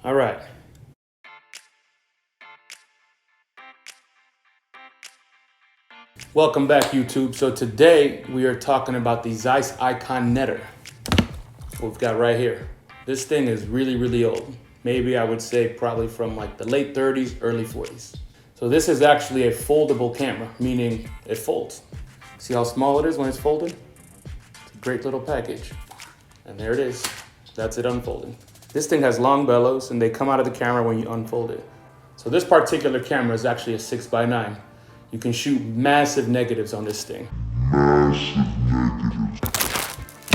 All right. Welcome back, YouTube. So today we are talking about the Zeiss Ikon Nettar. What we've got right here. This thing is really, really old. Maybe I would say probably from like the late 30s, early 40s. So this is actually a foldable camera, meaning it folds. See how small it is when it's folded? It's a great little package. And there it is. That's it unfolding. This thing has long bellows and they come out of the camera when you unfold it. So this particular camera is actually a 6x9. You can shoot massive negatives on this thing.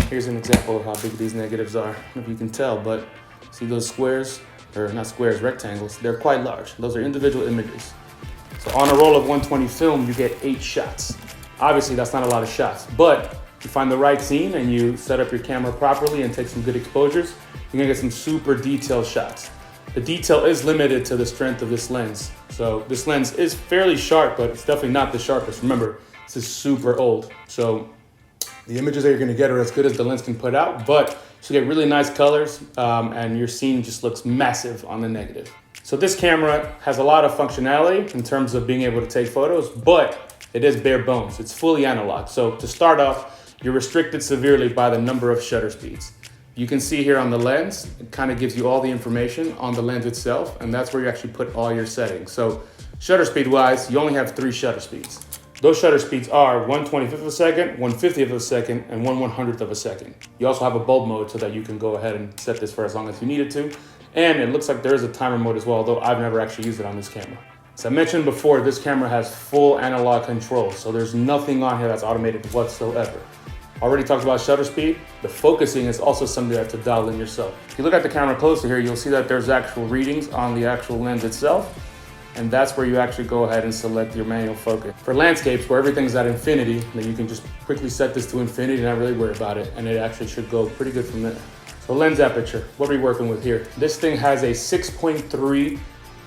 Here's an example of how big these negatives are. I don't know if you can tell, but see those squares, or not squares, rectangles, they're quite large. Those are individual images. So on a roll of 120 film, you get 8 shots. Obviously, that's not a lot of shots, but if you find the right scene and you set up your camera properly and take some good exposures, you're gonna get some super detailed shots. The detail is limited to the strength of this lens. So this lens is fairly sharp, but it's definitely not the sharpest. Remember, this is super old. So the images that you're gonna get are as good as the lens can put out, but you get really nice colors and your scene just looks massive on the negative. So this camera has a lot of functionality in terms of being able to take photos, but it is bare bones. It's fully analog. So to start off, you're restricted severely by the number of shutter speeds. You can see here on the lens, it kind of gives you all the information on the lens itself, and that's where you actually put all your settings. So shutter speed wise, you only have 3 shutter speeds. Those shutter speeds are 1/25th of a second, 1/50th of a second, and 1/100th of a second. You also have a bulb mode so that you can go ahead and set this for as long as you need it to. And it looks like there is a timer mode as well, though I've never actually used it on this camera. As I mentioned before, this camera has full analog control, so there's nothing on here that's automated whatsoever. Already talked about shutter speed. The focusing is also something you have to dial in yourself. If you look at the camera closer here, you'll see that there's actual readings on the actual lens itself. And that's where you actually go ahead and select your manual focus. For landscapes where everything's at infinity, then you can just quickly set this to infinity and not really worry about it. And it actually should go pretty good from there. So lens aperture, what are we working with here? This thing has a 6.3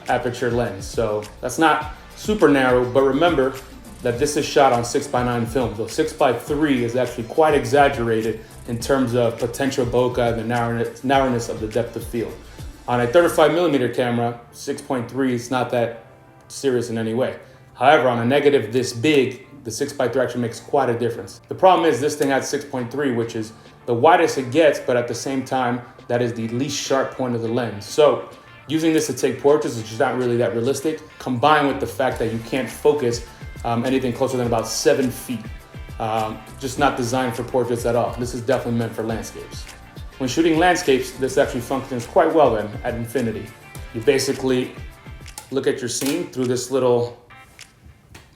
aperture lens. So that's not super narrow, but remember, that this is shot on 6x9 film. So 6x3 is actually quite exaggerated in terms of potential bokeh and the narrowness of the depth of field. On a 35mm camera, 6.3 is not that serious in any way. However, on a negative this big, the 6x3 actually makes quite a difference. The problem is this thing has 6.3, which is the widest it gets, but at the same time, that is the least sharp point of the lens. So using this to take portraits is just not really that realistic, combined with the fact that you can't focus anything closer than about 7 feet. Just not designed for portraits at all. This is definitely meant for landscapes. When shooting landscapes, this actually functions quite well then at infinity. You basically look at your scene through this little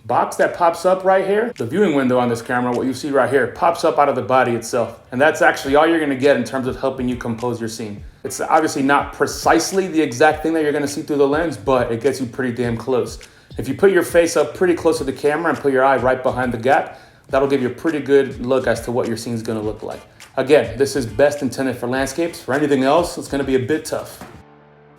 box that pops up right here. The viewing window on this camera, what you see right here, pops up out of the body itself. And that's actually all you're gonna get in terms of helping you compose your scene. It's obviously not precisely the exact thing that you're gonna see through the lens, but it gets you pretty damn close. If you put your face up pretty close to the camera and put your eye right behind the gap, that'll give you a pretty good look as to what your scene's gonna look like. Again, this is best intended for landscapes. For anything else, it's gonna be a bit tough.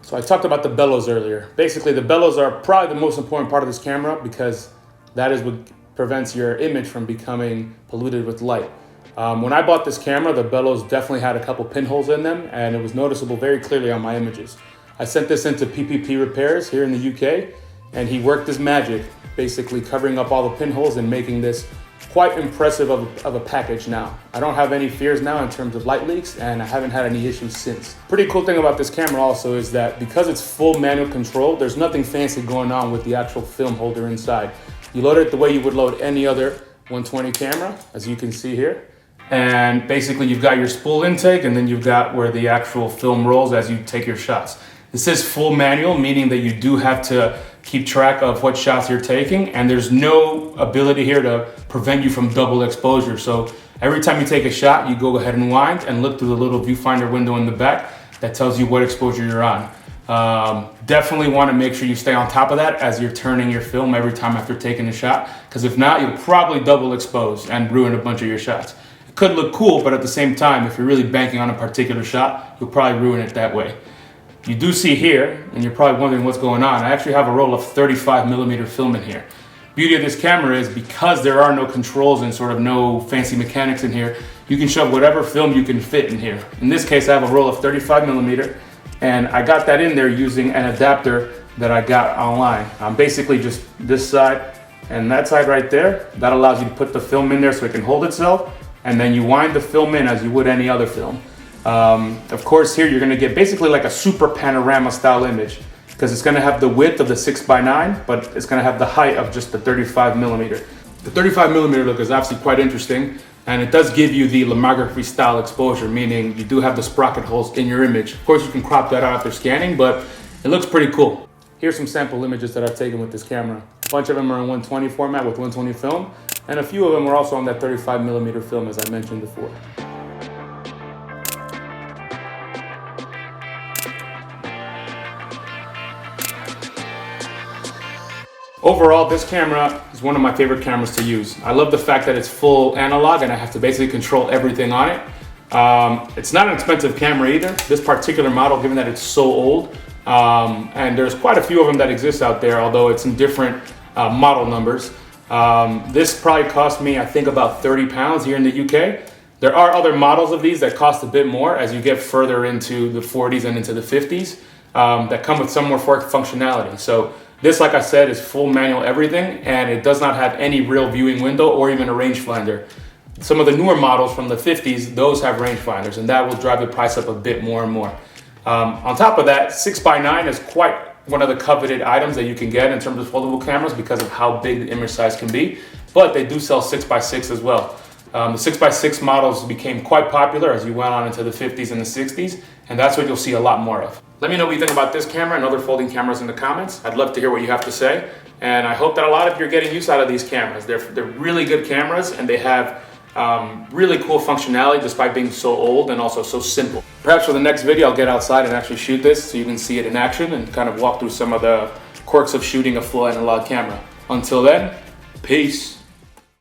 So I talked about the bellows earlier. Basically, the bellows are probably the most important part of this camera because that is what prevents your image from becoming polluted with light. When I bought this camera, the bellows definitely had a couple pinholes in them and it was noticeable very clearly on my images. I sent this into PPP Repairs here in the UK and he worked his magic, basically covering up all the pinholes and making this quite impressive of a package now. I don't have any fears now in terms of light leaks and I haven't had any issues since. Pretty cool thing about this camera also is that because it's full manual control, there's nothing fancy going on with the actual film holder inside. You load it the way you would load any other 120 camera, as you can see here. And basically you've got your spool intake and then you've got where the actual film rolls as you take your shots. This is full manual, meaning that you do have to keep track of what shots you're taking and there's no ability here to prevent you from double exposure. So every time you take a shot, you go ahead and wind and look through the little viewfinder window in the back that tells you what exposure you're on. Definitely want to make sure you stay on top of that as you're turning your film every time after taking a shot, because if not, you'll probably double expose and ruin a bunch of your shots. It could look cool, but at the same time, if you're really banking on a particular shot, you'll probably ruin it that way. You do see here, and you're probably wondering what's going on, I actually have a roll of 35mm film in here. Beauty of this camera is because there are no controls and sort of no fancy mechanics in here, you can shove whatever film you can fit in here. In this case, I have a roll of 35mm. And I got that in there using an adapter that I got online. Basically just this side and that side right there. That allows you to put the film in there so it can hold itself, and then you wind the film in as you would any other film. Of course here you're gonna get basically like a super panorama style image, because it's gonna have the width of the 6x9, but it's gonna have the height of just the 35mm. The 35mm look is actually quite interesting, and it does give you the lomography style exposure, meaning you do have the sprocket holes in your image. Of course you can crop that out after scanning, but it looks pretty cool. Here's some sample images that I've taken with this camera. A bunch of them are in 120 format with 120 film, and a few of them are also on that 35mm film, as I mentioned before. Overall, this camera is one of my favorite cameras to use. I love the fact that it's full analog and I have to basically control everything on it. It's not an expensive camera either, this particular model, given that it's so old. And there's quite a few of them that exist out there, although it's in different model numbers. This probably cost me, I think, about 30 pounds here in the UK. There are other models of these that cost a bit more as you get further into the 40s and into the 50s that come with some more functionality. So this, like I said, is full manual everything, and it does not have any real viewing window or even a rangefinder. Some of the newer models from the 50s, those have rangefinders, and that will drive the price up a bit more and more. On top of that, 6x9 is quite one of the coveted items that you can get in terms of foldable cameras because of how big the image size can be, but they do sell 6x6 as well. The 6x6 models became quite popular as you went on into the 50s and the 60s, and that's what you'll see a lot more of. Let me know what you think about this camera and other folding cameras in the comments. I'd love to hear what you have to say, and I hope that a lot of you are getting use out of these cameras. They're really good cameras, and they have really cool functionality despite being so old and also so simple. Perhaps for the next video I'll get outside and actually shoot this so you can see it in action and kind of walk through some of the quirks of shooting a full analog camera. Until then, peace.